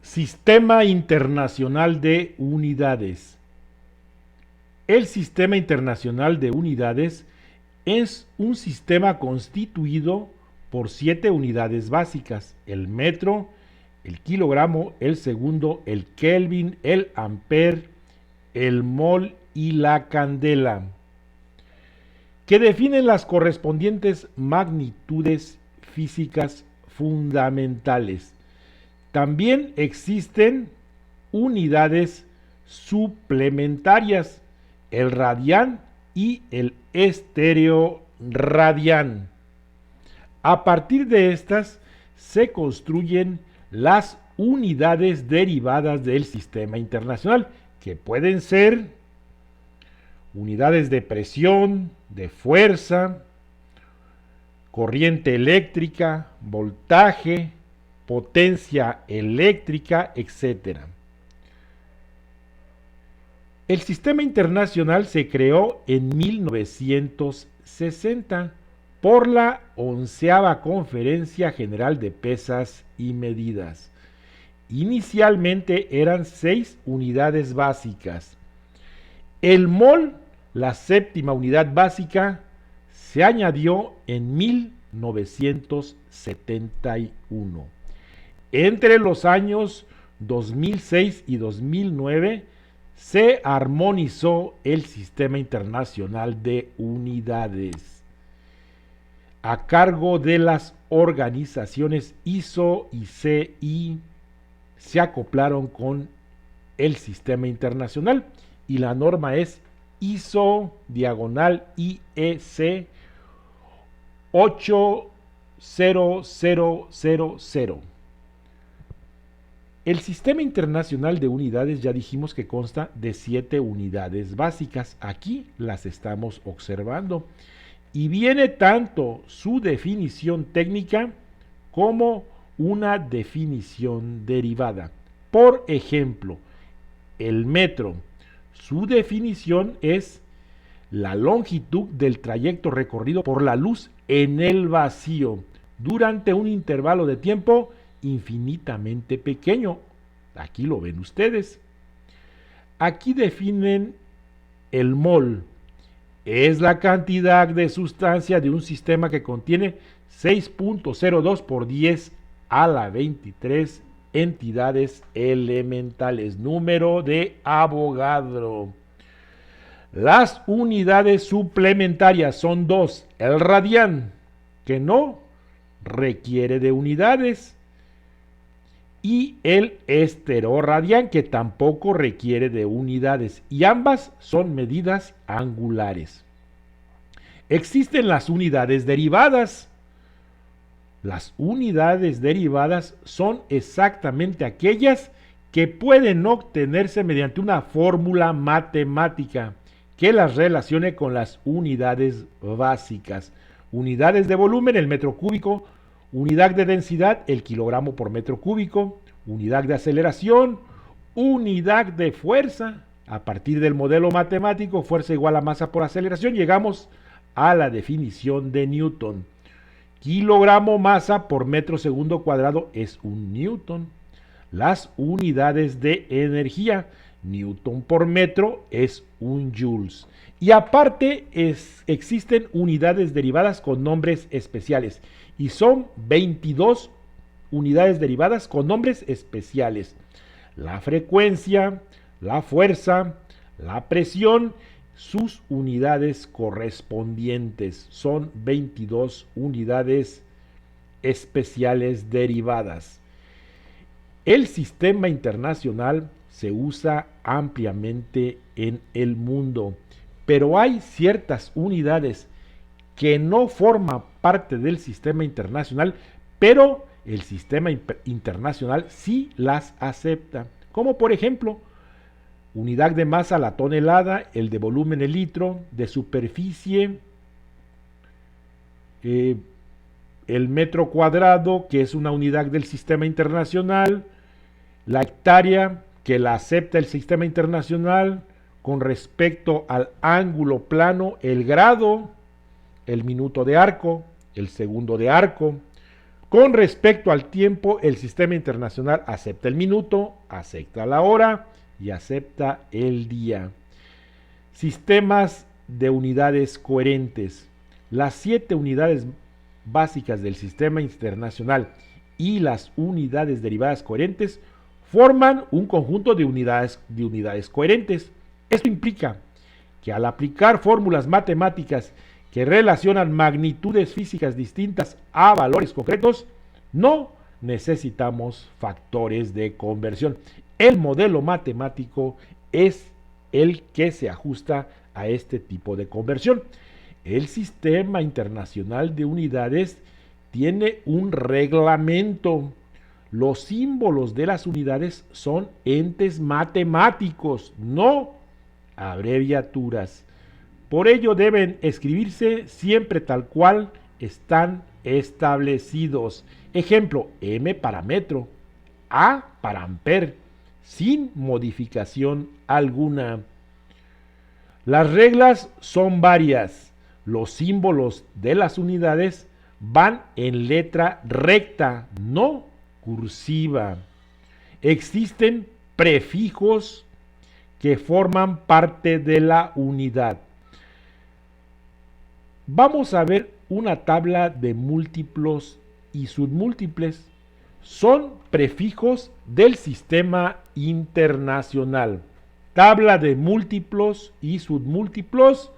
Sistema Internacional de Unidades. El Sistema Internacional de Unidades es un sistema constituido por 7 unidades básicas: el metro, el kilogramo, el segundo, el kelvin, el ampere, el mol y la candela, que definen las correspondientes magnitudes físicas fundamentales. También existen unidades suplementarias, el radián y el estereoradián. A partir de estas se construyen las unidades derivadas del sistema internacional, que pueden ser unidades de presión, de fuerza, corriente eléctrica, voltaje, potencia eléctrica, etc. El sistema internacional se creó en 1960 por la 11ª Conferencia General de Pesas y Medidas. Inicialmente eran 6 unidades básicas. El mol, la 7ª unidad básica, se añadió en 1971. Entre los años 2006 y 2009 se armonizó el sistema internacional de unidades a cargo de las organizaciones ISO y CI. Se acoplaron con el sistema internacional y la norma es ISO/IEC 80000. El sistema internacional de unidades ya dijimos que consta de 7 unidades básicas. Aquí las estamos observando. Y viene tanto su definición técnica como una definición derivada. Por ejemplo, el metro. Su definición es la longitud del trayecto recorrido por la luz en el vacío durante un intervalo de tiempo infinitamente pequeño. Aquí lo ven ustedes. Aquí definen el mol. Es la cantidad de sustancia de un sistema que contiene 6.02 por 10 a la 23 entidades elementales. Número de Avogadro. Las unidades suplementarias son 2. El radián, que no requiere de unidades, y el estereoradián, que tampoco requiere de unidades, y ambas son medidas angulares. Existen las unidades derivadas. Las unidades derivadas son exactamente aquellas que pueden obtenerse mediante una fórmula matemática que las relacione con las unidades básicas. Unidades de volumen, el metro cúbico; unidad de densidad, el kilogramo por metro cúbico; unidad de aceleración, unidad de fuerza. A partir del modelo matemático, fuerza igual a masa por aceleración, llegamos a la definición de Newton. Kilogramo masa por metro segundo cuadrado es un newton. Las unidades de energía, newton por metro es un joules. Y aparte existen unidades derivadas con nombres especiales, y son 22 unidades derivadas con nombres especiales: la frecuencia, la fuerza, la presión, sus unidades correspondientes. Son 22 unidades especiales derivadas. El sistema internacional se usa ampliamente en el mundo, pero hay ciertas unidades que no forman parte del sistema internacional, pero el sistema internacional sí las acepta, como por ejemplo unidad de masa la tonelada, el de volumen el litro, de superficie el metro cuadrado, que es una unidad del sistema internacional, la hectárea, que la acepta el sistema internacional con respecto al ángulo plano, el grado, el minuto de arco, el segundo de arco, Con respecto al tiempo, el sistema internacional acepta el minuto, acepta la hora y acepta el día. Sistemas de unidades coherentes. Las 7 unidades básicas del sistema internacional y las unidades derivadas coherentes forman un conjunto de unidades coherentes. Esto implica que al aplicar fórmulas matemáticas que relacionan magnitudes físicas distintas a valores concretos, no necesitamos factores de conversión. El modelo matemático es el que se ajusta a este tipo de conversión. El sistema internacional de unidades tiene un reglamento. Los símbolos de las unidades son entes matemáticos, no abreviaturas. Por ello deben escribirse siempre tal cual están establecidos. Ejemplo, M para metro, A para amper, sin modificación alguna. Las reglas son varias. Los símbolos de las unidades van en letra recta, no cursiva. Existen prefijos que forman parte de la unidad. Vamos a ver una tabla de múltiplos y submúltiples. Son prefijos del sistema internacional. Tabla de múltiplos y submúltiplos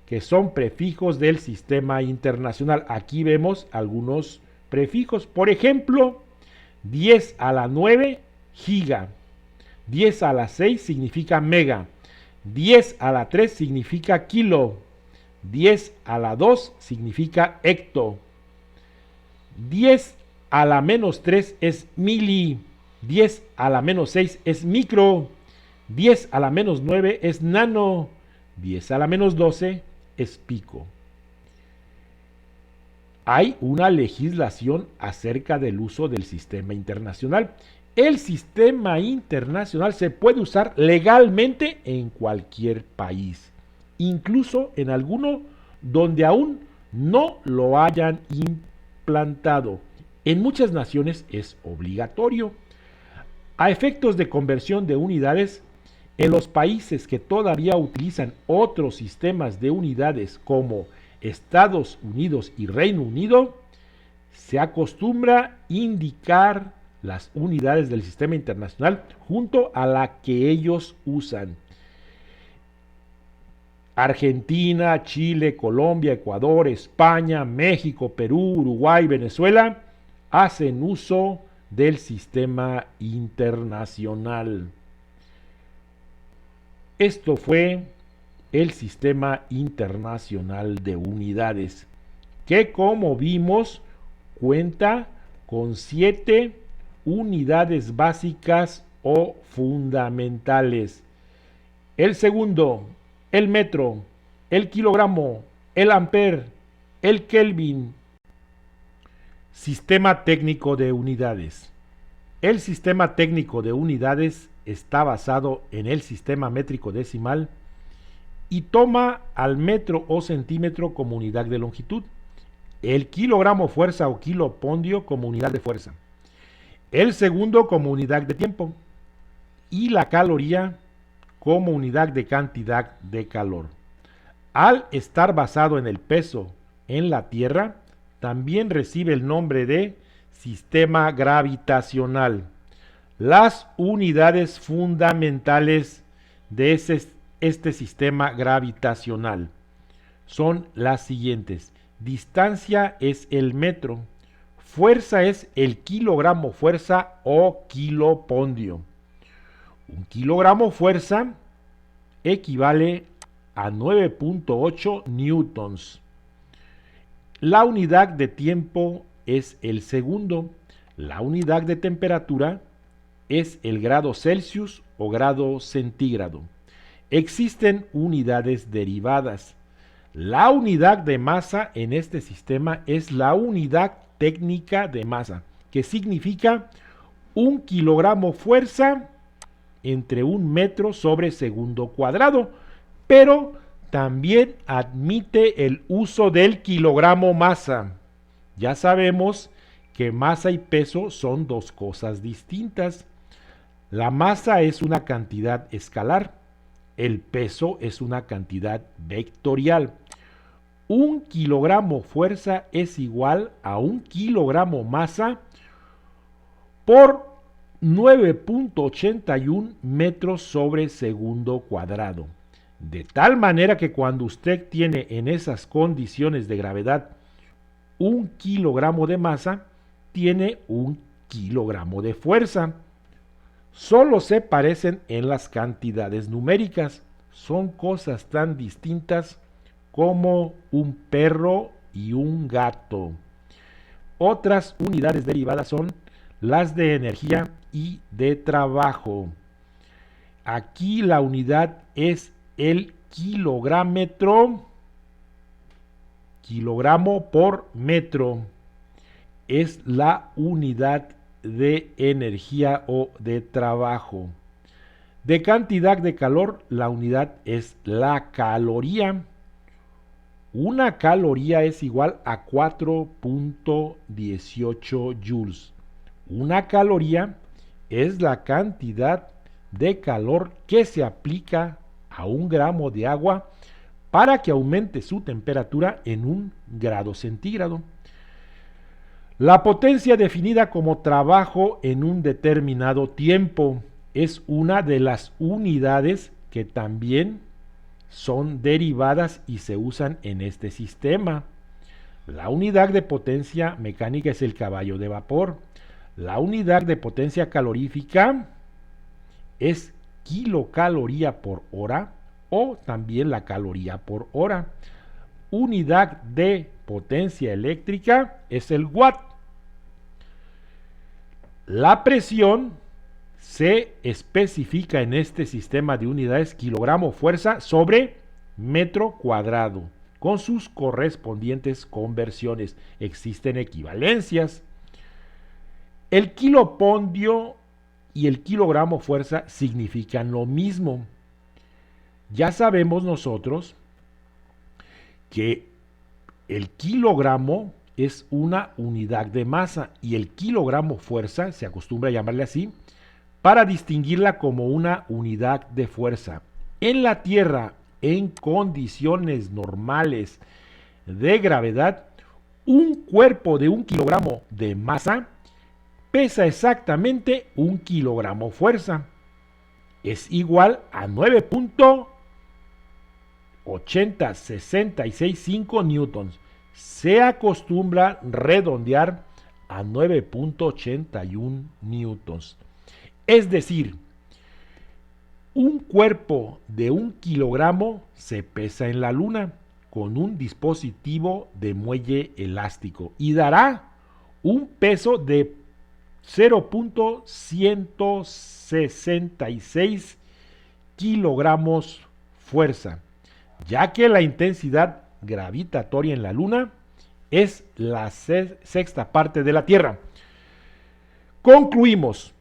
que son prefijos del sistema internacional. Aquí vemos algunos prefijos. Por ejemplo, 10 a la 9, giga. 10 a la 6 significa mega. 10 a la 3 significa kilo. 10 a la 2 significa hecto. 10 a la menos 3 es mili. 10 a la menos 6 es micro. 10 a la menos 9 es nano. 10 a la menos 12 es pico. Hay una legislación acerca del uso del sistema internacional. El sistema internacional se puede usar legalmente en cualquier país, incluso en alguno donde aún no lo hayan implantado. En muchas naciones es obligatorio. A efectos de conversión de unidades, en los países que todavía utilizan otros sistemas de unidades como Estados Unidos y Reino Unido, se acostumbra indicar las unidades del sistema internacional junto a la que ellos usan. Argentina, Chile, Colombia, Ecuador, España, México, Perú, Uruguay, Venezuela hacen uso del sistema internacional. Esto fue el sistema internacional de unidades, que como vimos cuenta con 7 unidades básicas o fundamentales. El segundo, el metro, el kilogramo, el amper, el kelvin. Sistema técnico de unidades. El sistema técnico de unidades está basado en el sistema métrico decimal y toma al metro o centímetro como unidad de longitud, el kilogramo fuerza o kilopondio como unidad de fuerza, el segundo como unidad de tiempo y la caloría como unidad de cantidad de calor. Al estar basado en el peso en la Tierra, también recibe el nombre de sistema gravitacional. Las unidades fundamentales de este sistema gravitacional son las siguientes. Distancia es el metro, fuerza es el kilogramo fuerza o kilopondio. Un kilogramo fuerza equivale a 9.8 newtons. La unidad de tiempo es el segundo. La unidad de temperatura es el grado Celsius o grado centígrado. Existen unidades derivadas. La unidad de masa en este sistema es la unidad técnica de masa, que significa 1 kilogramo fuerza entre 1 metro sobre segundo cuadrado, pero también admite el uso del kilogramo masa. Ya sabemos que masa y peso son dos cosas distintas. La masa es una cantidad escalar, el peso es una cantidad vectorial. Un kilogramo fuerza es igual a un kilogramo masa por 9.81 metros sobre segundo cuadrado. De tal manera que cuando usted tiene en esas condiciones de gravedad un kilogramo de masa, tiene un kilogramo de fuerza. Solo se parecen en las cantidades numéricas. Son cosas tan distintas como un perro y un gato. Otras unidades derivadas son las de energía y de trabajo. Aquí la unidad es el kilográmetro, kilogramo por metro. Es la unidad de energía o de trabajo. De cantidad de calor, la unidad es la caloría. Una caloría es igual a 4.18 joules. Una caloría es la cantidad de calor que se aplica a 1 gramo de agua para que aumente su temperatura en 1 grado centígrado. La potencia definida como trabajo en un determinado tiempo es una de las unidades que también son derivadas y se usan en este sistema. La unidad de potencia mecánica es el caballo de vapor. La unidad de potencia calorífica es kilocaloría por hora o también la caloría por hora. Unidad de potencia eléctrica es el watt. La presión se especifica en este sistema de unidades kilogramo fuerza sobre metro cuadrado, con sus correspondientes conversiones. Existen equivalencias. El kilopondio y el kilogramo fuerza significan lo mismo. Ya sabemos nosotros que el kilogramo es una unidad de masa y el kilogramo fuerza, se acostumbra a llamarle así, para distinguirla como una unidad de fuerza. En la Tierra, en condiciones normales de gravedad, un cuerpo de 1 kilogramo de masa pesa exactamente 1 kilogramo fuerza. Es igual a 9.80665 newtons. Se acostumbra redondear a 9.81 newtons. Es decir, un cuerpo de 1 kilogramo se pesa en la Luna con un dispositivo de muelle elástico y dará un peso de 0.166 kilogramos fuerza, ya que la intensidad gravitatoria en la Luna es la sexta parte de la Tierra. Concluimos.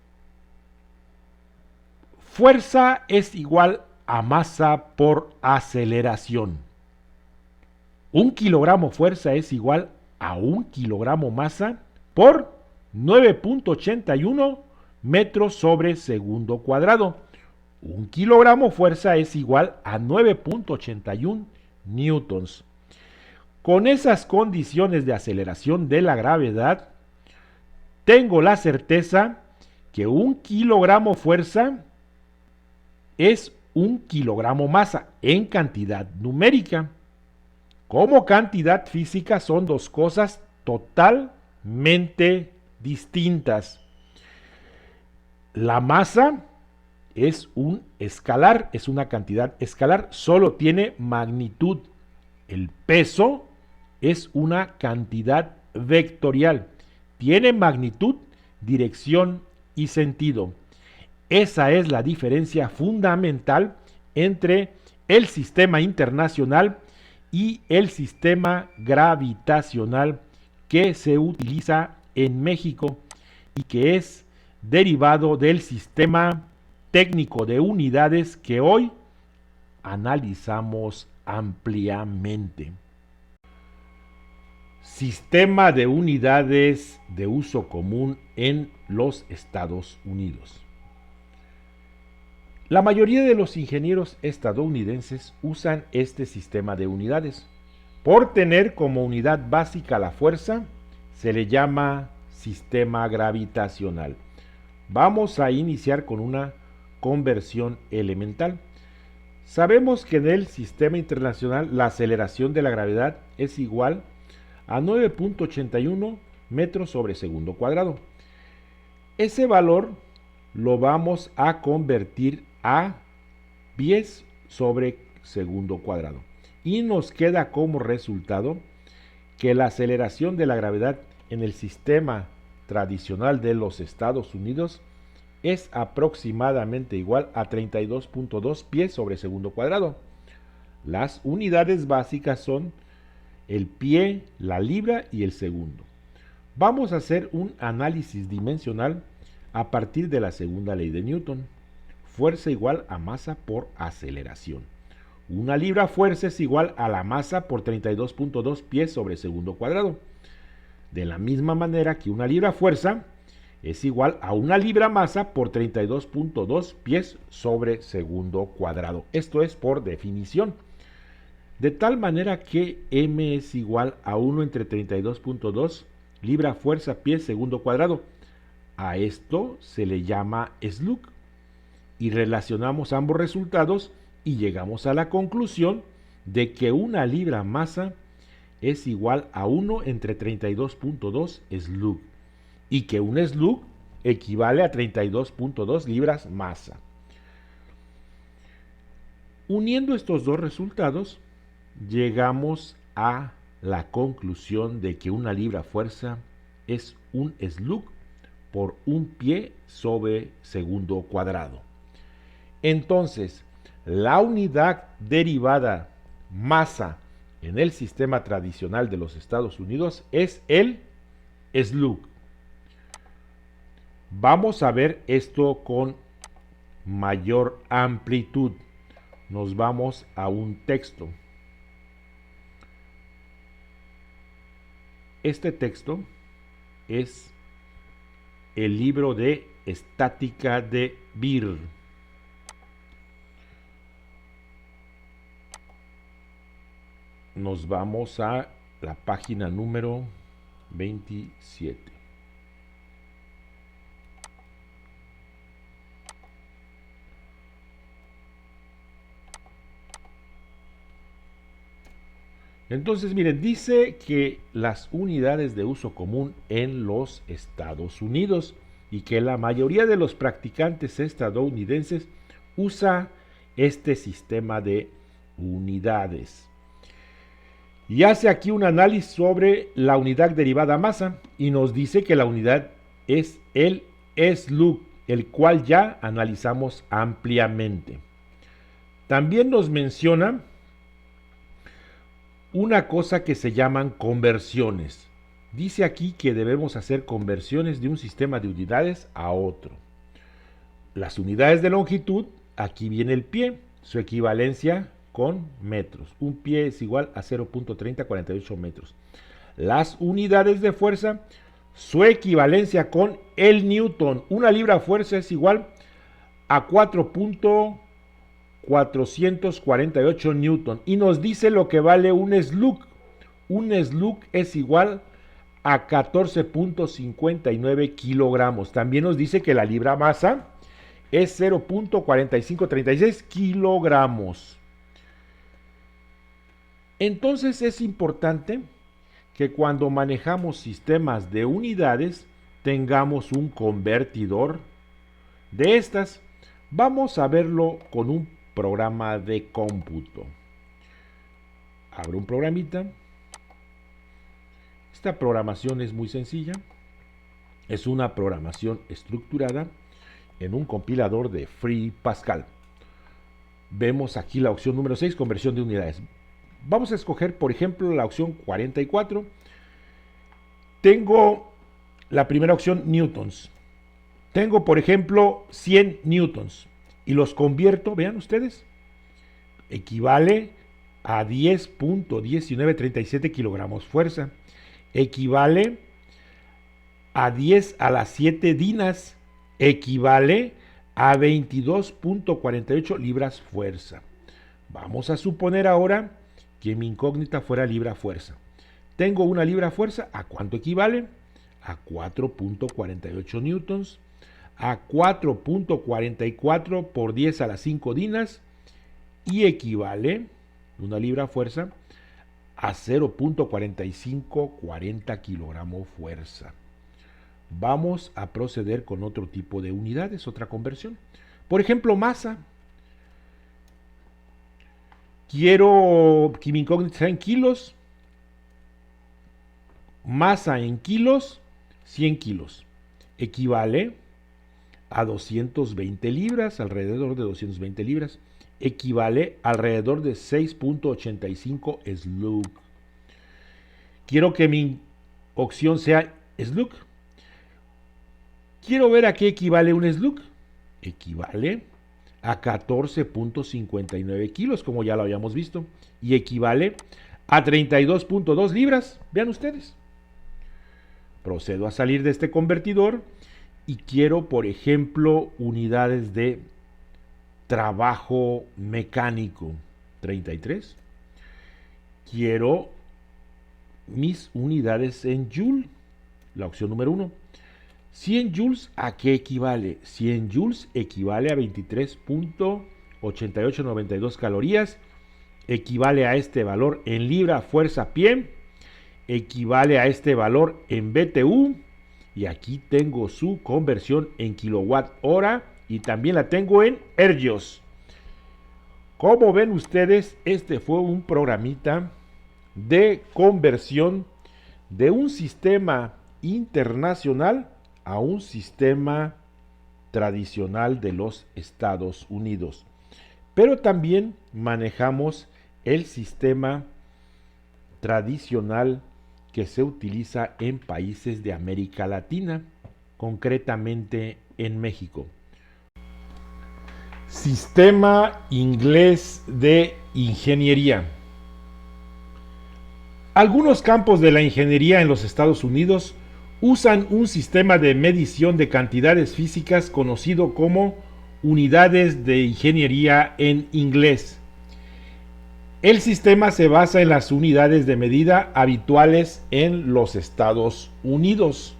Fuerza es igual a masa por aceleración. 1 kilogramo fuerza es igual a 1 kilogramo masa por 9.81 metros sobre segundo cuadrado. 1 kilogramo fuerza es igual a 9.81 newtons. Con esas condiciones de aceleración de la gravedad, tengo la certeza que 1 kilogramo fuerza es 1 kilogramo masa en cantidad numérica. Como cantidad física son dos cosas totalmente distintas. La masa es un escalar, es una cantidad escalar, solo tiene magnitud. El peso es una cantidad vectorial, tiene magnitud, dirección y sentido. Esa es la diferencia fundamental entre el sistema internacional y el sistema gravitacional que se utiliza en México y que es derivado del sistema técnico de unidades que hoy analizamos ampliamente. Sistema de unidades de uso común en los Estados Unidos. La mayoría de los ingenieros estadounidenses usan este sistema de unidades. Por tener como unidad básica la fuerza, se le llama sistema gravitacional. Vamos a iniciar con una conversión elemental. Sabemos que en el sistema internacional la aceleración de la gravedad es igual a 9.81 metros sobre segundo cuadrado. Ese valor lo vamos a convertir a pies sobre segundo cuadrado. Y nos queda como resultado que la aceleración de la gravedad en el sistema tradicional de los Estados Unidos es aproximadamente igual a 32.2 pies sobre segundo cuadrado. Las unidades básicas son el pie, la libra y el segundo. Vamos a hacer un análisis dimensional a partir de la segunda ley de Newton. Fuerza igual a masa por aceleración. Una libra fuerza es igual a la masa por 32.2 pies sobre segundo cuadrado. De la misma manera que una libra fuerza es igual a una libra masa por 32.2 pies sobre segundo cuadrado. Esto es por definición. De tal manera que m es igual a 1 entre 32.2 libra fuerza pies segundo cuadrado. A esto se le llama slug. Y relacionamos ambos resultados y llegamos a la conclusión de que una libra masa es igual a 1 entre 32.2 slug. Y que un slug equivale a 32.2 libras masa. Uniendo estos dos resultados, llegamos a la conclusión de que una libra fuerza es un slug por un pie sobre segundo cuadrado. Entonces, la unidad derivada masa en el sistema tradicional de los Estados Unidos es el slug. Vamos a ver esto con mayor amplitud. Nos vamos a un texto. Este texto es el libro de estática de Beer. Nos vamos a la página número 27. Entonces, miren, dice que las unidades de uso común en los Estados Unidos y que la mayoría de los practicantes estadounidenses usa este sistema de unidades. Y hace aquí un análisis sobre la unidad derivada masa y nos dice que la unidad es el slug, el cual ya analizamos ampliamente. También nos menciona una cosa que se llaman conversiones. Dice aquí que debemos hacer conversiones de un sistema de unidades a otro. Las unidades de longitud, aquí viene el pie, su equivalencia con metros. Un pie es igual a 0.3048 metros. Las unidades de fuerza, su equivalencia con el newton. Una libra fuerza es igual a 4.448 newton. Y nos dice lo que vale un slug. Un slug es igual a 14.59 kilogramos. También nos dice que la libra masa es 0.4536 kilogramos. Entonces es importante que cuando manejamos sistemas de unidades tengamos un convertidor de estas. Vamos a verlo con un programa de cómputo. Abro un programita. Esta programación es muy sencilla. Es una programación estructurada en un compilador de Free Pascal. Vemos aquí la opción número 6, conversión de unidades. Vamos a escoger, por ejemplo, la opción 44. Tengo la primera opción, newtons. Tengo, por ejemplo, 100 newtons. Y los convierto, vean ustedes, equivale a 10.1937 kilogramos fuerza. equivale a 10 a la 7 dinas, equivale a 22.48 libras fuerza. Vamos a suponer ahora que mi incógnita fuera libra fuerza. Tengo una libra fuerza, ¿a cuánto equivale? A 4.48 newtons, a 4.44 por 10 a las 5 dinas, y equivale una libra fuerza a 0.4540 kilogramos fuerza. Vamos a proceder con otro tipo de unidades, otra conversión. Por ejemplo, masa. Quiero que mi incógnita sea en kilos. Masa en kilos, 100 kilos. Equivale a 220 libras, alrededor de 220 libras. Equivale alrededor de 6.85 slug. Quiero que mi opción sea slug. Quiero ver a qué equivale un slug. Equivale a 14.59 kilos, como ya lo habíamos visto. Y equivale a 32.2 libras. Vean ustedes. Procedo a salir de este convertidor y quiero, por ejemplo, unidades de trabajo mecánico. 33. Quiero mis unidades en joule. La opción número 1. 100 joules, ¿a qué equivale? 100 joules equivale a 23.8892 calorías. Equivale a este valor en libra fuerza pie. Equivale a este valor en BTU. Y aquí tengo su conversión en kilowatt hora. Y también la tengo en ergios. Como ven ustedes, este fue un programita de conversión de un sistema internacional a un sistema tradicional de los Estados Unidos. Pero también manejamos el sistema tradicional que se utiliza en países de América Latina, concretamente en México. Sistema inglés de ingeniería. Algunos campos de la ingeniería en los Estados Unidos usan un sistema de medición de cantidades físicas conocido como unidades de ingeniería en inglés. El sistema se basa en las unidades de medida habituales en los Estados Unidos.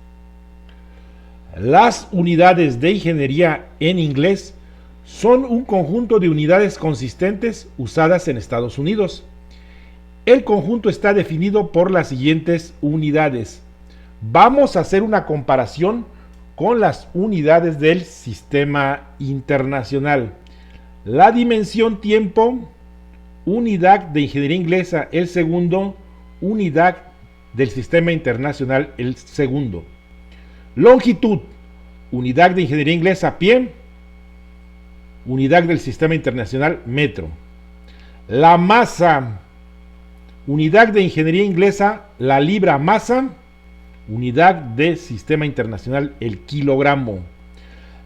Las unidades de ingeniería en inglés son un conjunto de unidades consistentes usadas en Estados Unidos. El conjunto está definido por las siguientes unidades. Vamos a hacer una comparación con las unidades del sistema internacional. La dimensión tiempo, unidad de ingeniería inglesa, el segundo, unidad del sistema internacional, el segundo. Longitud, unidad de ingeniería inglesa, pie, unidad del sistema internacional, metro. La masa, unidad de ingeniería inglesa, la libra masa, unidad de sistema internacional, el kilogramo.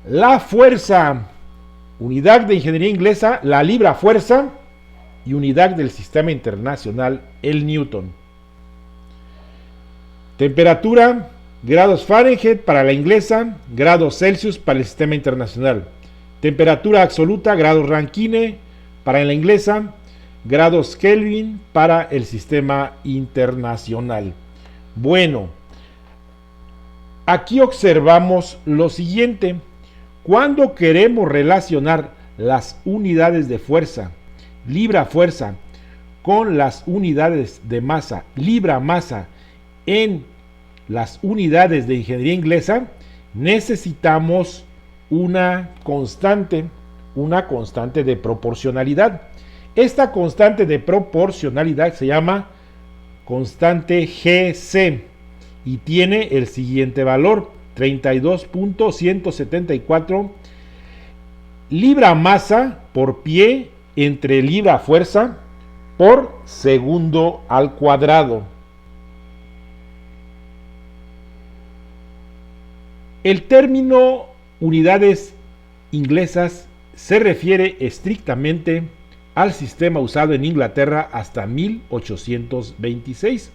La fuerza, unidad de ingeniería inglesa, la libra fuerza, y unidad del sistema internacional, el newton. Temperatura, grados Fahrenheit para la inglesa, grados Celsius para el sistema internacional. Temperatura absoluta, grados Rankine para la inglesa, grados Kelvin para el sistema internacional. Bueno, aquí observamos lo siguiente. Cuando queremos relacionar las unidades de fuerza, libra fuerza, con las unidades de masa, libra masa, en las unidades de ingeniería inglesa, necesitamos una constante de proporcionalidad. Esta constante de proporcionalidad se llama constante GC y tiene el siguiente valor: 32.174 libra masa por pie entre libra fuerza por segundo al cuadrado. El término unidades inglesas se refiere estrictamente al sistema usado en Inglaterra hasta 1826.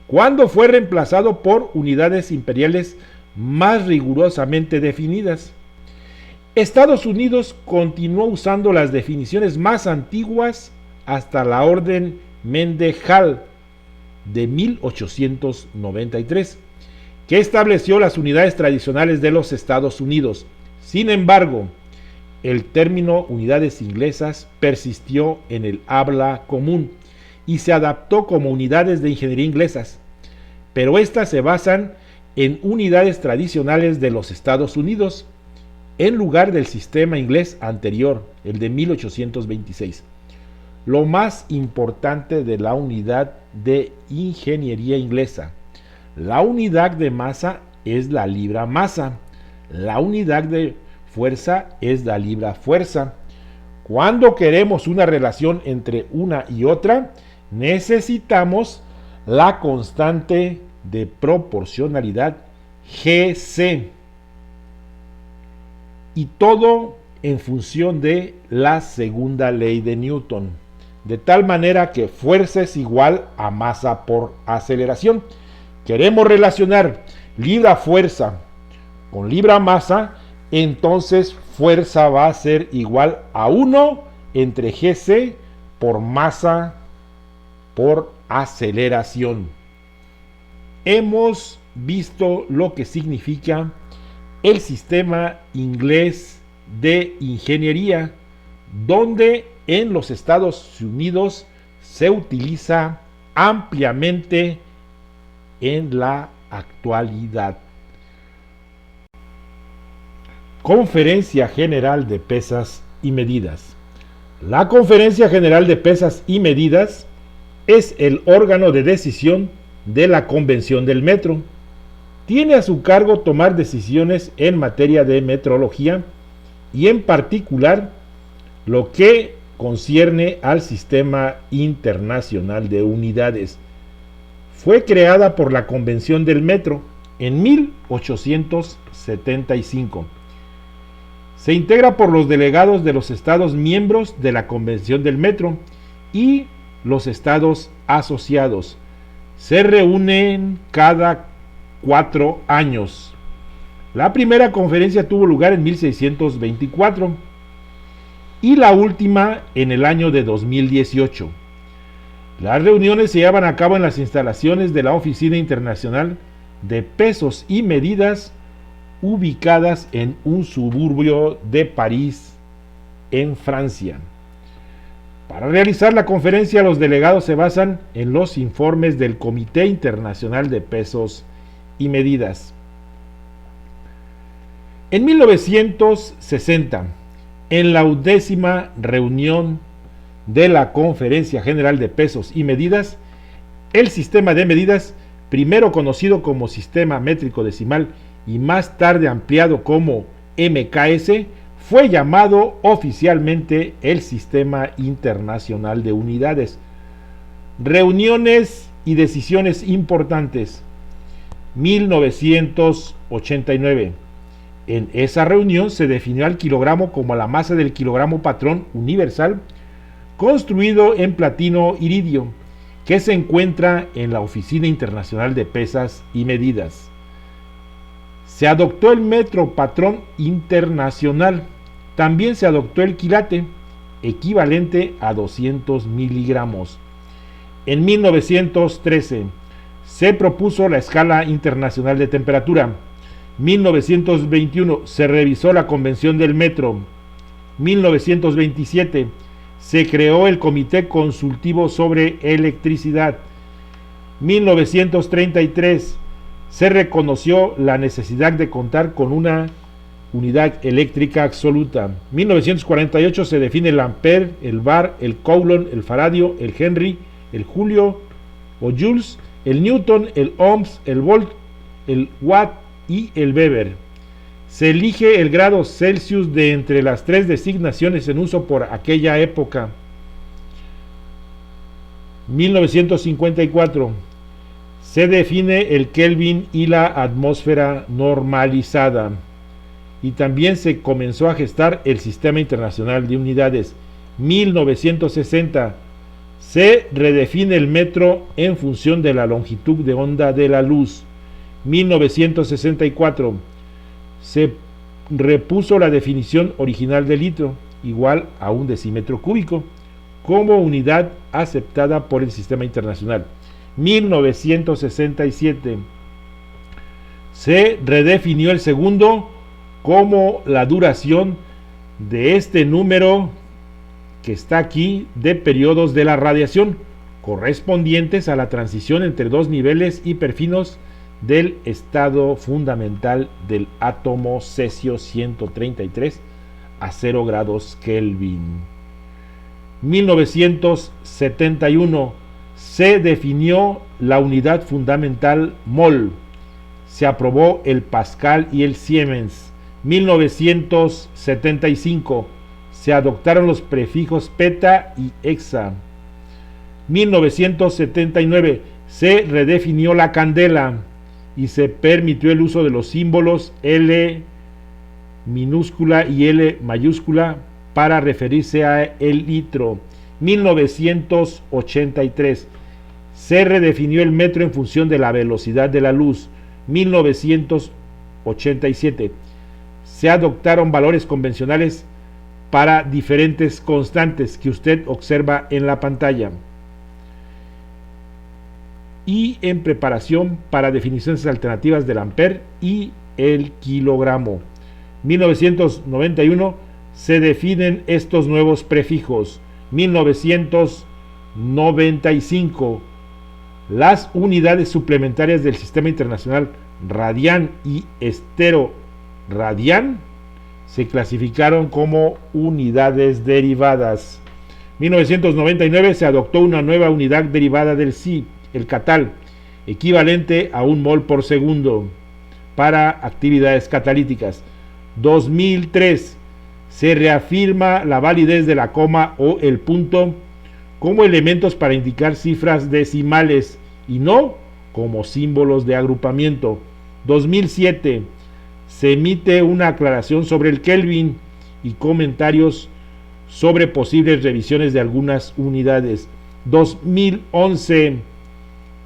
cuando fue reemplazado por unidades imperiales más rigurosamente definidas. Estados Unidos continuó usando las definiciones más antiguas hasta la Orden Mendejal de 1893, que estableció las unidades tradicionales de los Estados Unidos. Sin embargo, el término unidades inglesas persistió en el habla común y se adaptó como unidades de ingeniería inglesas, pero estas se basan en unidades tradicionales de los Estados Unidos, en lugar del sistema inglés anterior, el de 1826. Lo más importante de la unidad de ingeniería inglesa: la unidad de masa es la libra masa, la unidad de fuerza es la libra fuerza. Cuando queremos una relación entre una y otra, necesitamos la constante de proporcionalidad Gc, y todo en función de la segunda ley de Newton, de tal manera que fuerza es igual a masa por aceleración. Queremos relacionar libra fuerza con libra masa, entonces fuerza va a ser igual a 1 entre Gc por masa por aceleración. Hemos visto lo que significa el sistema inglés de ingeniería, donde en los Estados Unidos se utiliza ampliamente en la actualidad. Conferencia General de Pesas y Medidas. La Conferencia General de Pesas y Medidas es el órgano de decisión de la Convención del Metro. Tiene a su cargo tomar decisiones en materia de metrología y en particular lo que concierne al Sistema Internacional de Unidades. Fue creada por la Convención del Metro en 1875. Se integra por los delegados de los estados miembros de la Convención del Metro y los estados asociados. Se reúnen cada 4 años. La primera conferencia tuvo lugar en 1624 y la última en el año de 2018. Las reuniones se llevan a cabo en las instalaciones de la Oficina Internacional de Pesos y Medidas, ubicadas en un suburbio de París, en Francia. Para realizar la conferencia, los delegados se basan en los informes del Comité Internacional de Pesos y Medidas. En 1960, en la 10ª reunión de la Conferencia General de Pesos y Medidas, el sistema de medidas, primero conocido como sistema métrico decimal y más tarde ampliado como MKS, fue llamado oficialmente el Sistema Internacional de Unidades. Reuniones y decisiones importantes. 1989. En esa reunión se definió al kilogramo como la masa del kilogramo patrón universal construido en platino iridio, que se encuentra en la Oficina Internacional de Pesas y Medidas. Se adoptó el metro patrón internacional. También se adoptó el quilate, equivalente a 200 miligramos. En 1913 se propuso la escala internacional de temperatura. 1921 se revisó la Convención del Metro. 1927 se creó el Comité Consultivo sobre Electricidad. 1933 se reconoció la necesidad de contar con una unidad eléctrica absoluta. 1948 se define el ampere, el bar, el coulomb, el faradio, el henry, el julio o joules, el newton, el ohms, el volt, el watt y el Weber. Se elige el grado Celsius de entre las 3 designaciones en uso por aquella época. 1954 se define el Kelvin y la atmósfera normalizada. Y también se comenzó a gestar el Sistema Internacional de Unidades. 1960 Se redefine el metro en función de la longitud de onda de la luz. 1964. Se repuso la definición original de litro, igual a un decímetro cúbico, como unidad aceptada por el sistema internacional. 1967. Se redefinió el segundo como la duración de este número que está aquí de periodos de la radiación correspondientes a la transición entre dos niveles hiperfinos del estado fundamental del átomo cesio 133 a 0 grados Kelvin. 1971. Se definió la unidad fundamental mol. Se aprobó el Pascal y el Siemens. 1975. Se adoptaron los prefijos peta y hexa. 1979. Se redefinió la candela y se permitió el uso de los símbolos L minúscula y L mayúscula para referirse a el litro. 1983. Se redefinió el metro en función de la velocidad de la luz. 1987. Se adoptaron valores convencionales para diferentes constantes que usted observa en la pantalla. Y en preparación para definiciones alternativas del ampere y el kilogramo. 1991. Se definen estos nuevos prefijos. 1995. Las unidades suplementarias del sistema internacional radian y esteroradian se clasificaron como unidades derivadas. 1999. Se adoptó una nueva unidad derivada del Si, el catal, equivalente a 1 mol por segundo para actividades catalíticas. 2003. Se reafirma la validez de la coma o el punto como elementos para indicar cifras decimales y no como símbolos de agrupamiento. 2007. Se emite una aclaración sobre el Kelvin y comentarios sobre posibles revisiones de algunas unidades. 2011.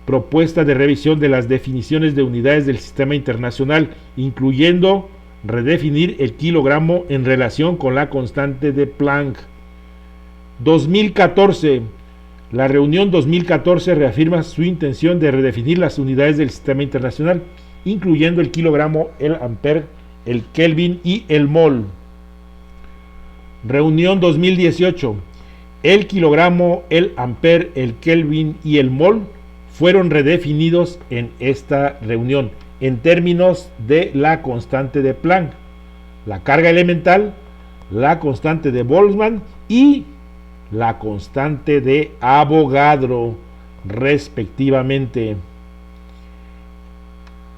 Propuesta de revisión de las definiciones de unidades del sistema internacional, incluyendo redefinir el kilogramo en relación con la constante de Planck. 2014. La reunión 2014 reafirma su intención de redefinir las unidades del sistema internacional, incluyendo el kilogramo, el ampere, el Kelvin y el mol. Reunión 2018. El kilogramo, el ampere, el Kelvin y el mol fueron redefinidos en esta reunión en términos de la constante de Planck, la carga elemental, la constante de Boltzmann y la constante de Avogadro, respectivamente.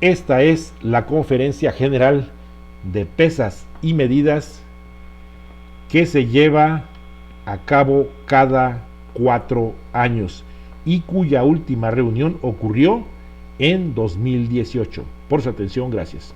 Esta es la conferencia general de pesas y medidas que se lleva a cabo cada 4 años y cuya última reunión ocurrió en 2018. Por su atención, gracias.